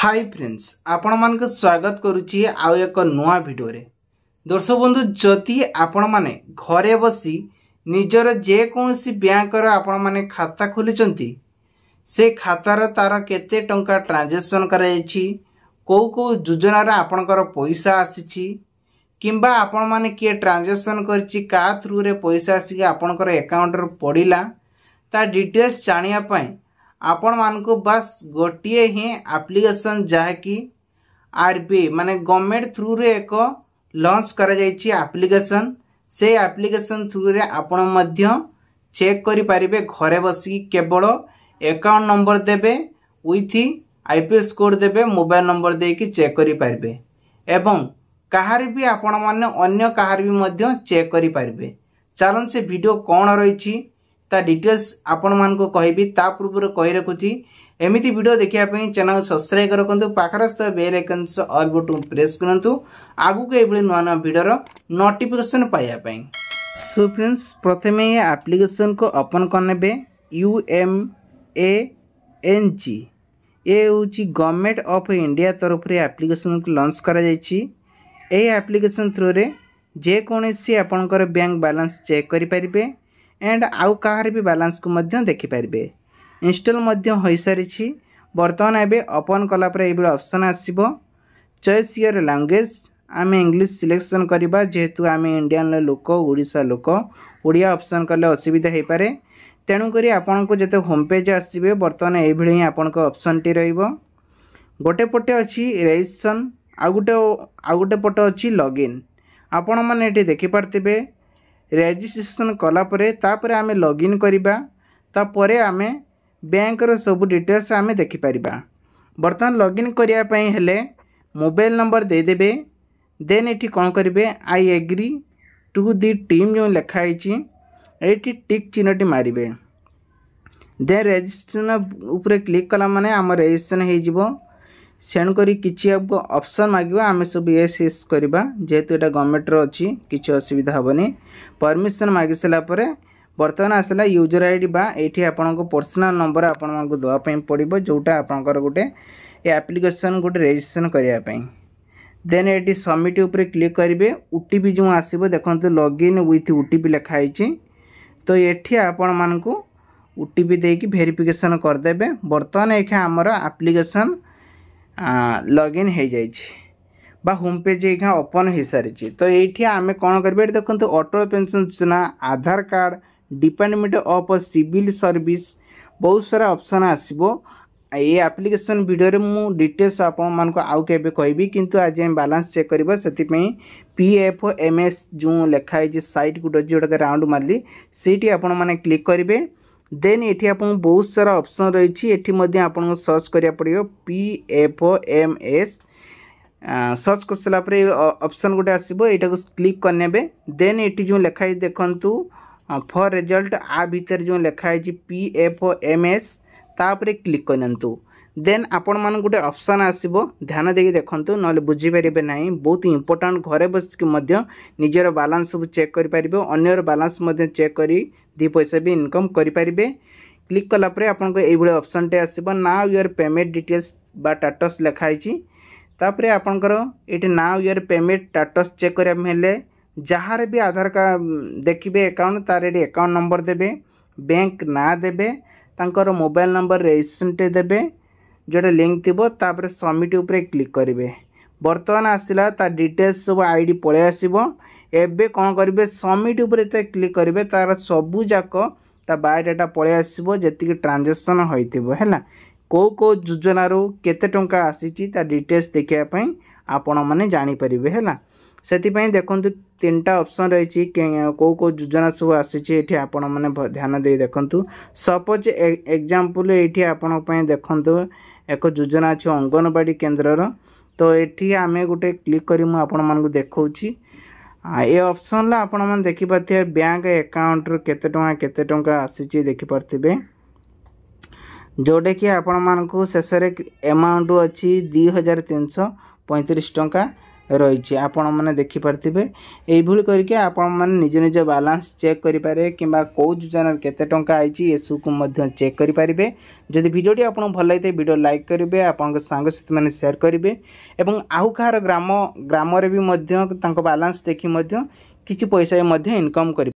Hi friends आपण मान स्वागत करुच्ची आउ एक नुआ वीडियो रे। दर्शक बंधु जदि आपण माने घरे बसी निजर जेकोसी बैंक आपण माने खाता खोलिचंती से खातार तार केते टंका ट्रांजैक्शन कराइछि को योजना रे आपणकर पैसा आसीछि किंबा आपण माने के ट्रांजैक्शन करछि का थ्रू रे पैसा आसी आपणकर अकाउंट रे पड़िला ता डिटेल्स जानिया पई आपण मानको बस गोटे ही एप्लिकेशन जहाँकि आरबीआई माने गवर्नमेंट थ्रू रे एक लॉन्च करा जायछि एप्लिकेशन से एप्लिकेशन थ्रू रे आपण मध्य चेक करि परिबे घरे बसी केवल अकाउंट नंबर देबे विथ आईपीएस कोड देबे मोबाइल नंबर दे कि चेक करि परिबे एवं कहार भी आपण माने अन्य कहार भी मध्य चेक करि परिबे। चलन से वीडियो कोन रहिछि ता डिटेल्स आपण मान को कहबी ता पूर्व कहि रखुची एमिति वीडियो देखिया पई चैनल सब्सक्राइब करकंतु पाखरस्थ बेल आइकन से ऑल बटन प्रेस करंतु आगु के एबले नवा नवा वीडियो रो नोटिफिकेशन पाइया पई। सो फ्रेंड्स प्रथमे ये एप्लिकेशन को ओपन करनेबे UMANG ए होची गवर्नमेंट ऑफ इंडिया तरफ रे एप्लिकेशन को लॉन्च करा जायछि। ए एप्लिकेशन थ्रू रे जे कोनसी आपनकर बैंक बैलेंस चेक करि परिबे एंड आउ कहार भी बैलेंस को मध्य देखि परिबे। इंस्टॉल मध्य होई सारिछि वर्तमान एबे ओपन कला पर एबे ऑप्शन आसीबो चॉइस योर लैंग्वेज आमे इंग्लिश सिलेक्शन करबा जेहेतु आमे इंडियन लोक ओडिसा लोक ओडिया ऑप्शन करले असुविधा हे पारे तेणु करी आपन को जते होम पेज आसीबे वर्तमान ए भिडी आपन को ऑप्शन टी रहइबो गोटे पटे अछि रजिस्ट्रेशन आ गोटे पटे अछि लॉगिन आपन माने एठी देखि पारतिबे रेजिस्ट्रेशन कला परे तापरे आमे लॉगिन करिबा तापरे आमे बैंक रो सब डिटेल्स आमे देखि परिबा। वर्तमान लॉगिन करिया पई हेले मोबाइल नंबर दे देबे देन एठी कोन करिवे I agree to the terms जो लिखा आइछि एठी टिक चिन्हटी मारिबे देन रजिस्ट्रेशन ऊपर क्लिक कला माने हमर रजिस्ट्रेशन हे जिवो सेंड करी किछि आपको ऑप्शन मागिबा आमे सब यस यस करबा जेहेतु एटा गवर्नमेंट रो अछि किछि असुविधा हबनी परमिशन मागि सला परे वर्तमान आसला यूजर आईडी बा एठी आपन को पर्सनल नंबर आपन मान को दवा पई पड़िबो जोटा आपनकर गोटे ए एप्लिकेशन गोटे रजिस्ट्रेशन करिया पई देन एठी सबमिट ऊपर क्लिक करिवे ओटीपी जो आसीबो देखंतु लॉगिन विथ ओटीपी लिखा आइछि तो एठी आपन मान को ओटीपी दे कि वेरिफिकेशन कर देबे। वर्तमान एखा हमर एप्लिकेशन लॉगिन हो जाए बा होम पेज एखा ओपन हो सारी तो ये आम कौन करें देखो Atal pension Yojana Aadhaar card department of civil service बहुत सारा ऑप्शन आसबो ये एप्लिकेशन वीडियो रे मु डिटेल्स आपण मान को आउ केबे कहबी किंतु आज हम बैलेंस चेक करबा सेति पई PFMS जो लिखा है साइट गुड जोटा राउंड मारली सेठी आपण माने क्लिक करेंगे देन एठी आपन बहुत सारा ऑप्शन रही एठी मध्य आपन सर्च करिया पड़ियो PFMS सर्च करसला पर ऑप्शन गोटे आसीबो एटा को क्लिक करनेबे देन एठी जो लिखा है देखंतु फॉर रिजल्ट आ भीतर जो लिखा है PFMS तापरे क्लिक करनंतु देन आपण मान गोटे ऑप्शन आसीबो ध्यान देकी देखंतु नले बुझी परिबे नाही बहुत इंपोर्टेंट घरे बस के मध्य निजर बैलेंस सब चेक करि परिबे अन्यर बैलेंस मध्य चेक करी दी पैसा भी इनकम करि परिबे। क्लिक कला परे आपन को एई बळे ऑप्शन टे आसीबो नाउ योर पेमेंट डिटेल्स बा स्टेटस लिखा आइछि तापरे आपन करो एटी now your payment status check करिया हेले जहार भी आधार कार्ड देखिबे अकाउंट तार एटी अकाउंट नंबर देबे बैंक ना देबे तांकर मोबाइल नंबर रजिस्ट्रेशन टे देबे जोटा लिंक थिबो तापरे सबमिट ऊपर क्लिक करिवे वर्तमान आसिला ता डिटेल्स सब आईडी पळे आसीबो एबे कोन करिवे सबमिट ऊपर ते क्लिक करिवे तार सबु जाको ता बायोडाटा पळे आसीबो जेतिक ट्रांजैक्शन होइथिबो हैला को योजना रो केते टंका आसीची ता डिटेल्स देखिया पई आपण माने जानि परिबे हैला सेति पई देखंतु तीनटा ऑप्शन रहिची को योजना सब आसीची एठी आपण माने ध्यान दे देखंतु सपोज एग्जांपल एठी आपण पई देखंतु एक योजना अछि अंगनवाड़ी केंद्र रो तो एठी आमे गोटे क्लिक करी मु आपण मान को देखौची ए ऑप्शन ला आपण मान देखि पाथे बैंक अकाउंट रो केते टंका आसीची देखि पारथिबे जोडे कि आपण मान को शेष रे अमाउंट अछि 2335 टंका रही आपण मैंने देखिपारे यही करके आपण मैंने निज निज बालांस चेक करेंगे कि कौ योजन केते टंका आईची ये सब को चेक करेंगे। जदि वीडियोटी आपको भल लगे वीडियो लाइक करेंगे, आपण सांगसाथी मैंने शेयर करेंगे और आउ कहार ग्राम भी बालांस देखी किसी पैसा इनकम कर